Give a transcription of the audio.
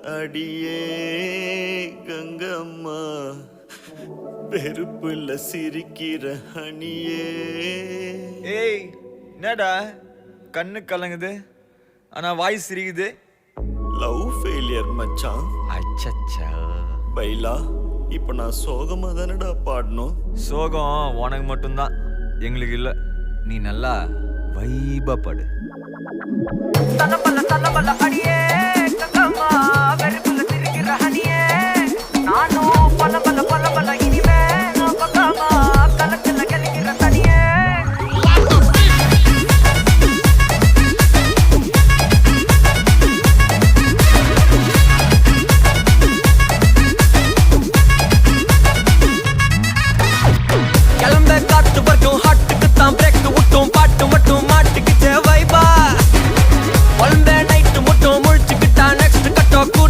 அடியே கங்கம்மா பெருப்புல சிரிக்கிற அணியே. ஏய் என்னடா கண்ணு கலங்குது ஆனா வாய் சிரிக்குது. லவ் ஃபெயிலியர் மச்சான். அச்சச்சா பைலா இப்ப நான் சோகமா தானடா பாடணும். சோகம் உனக்கு மட்டும்தான், எங்களுக்கு இல்ல. நீ நல்லா வைபா படு. தல பல்ல அடியே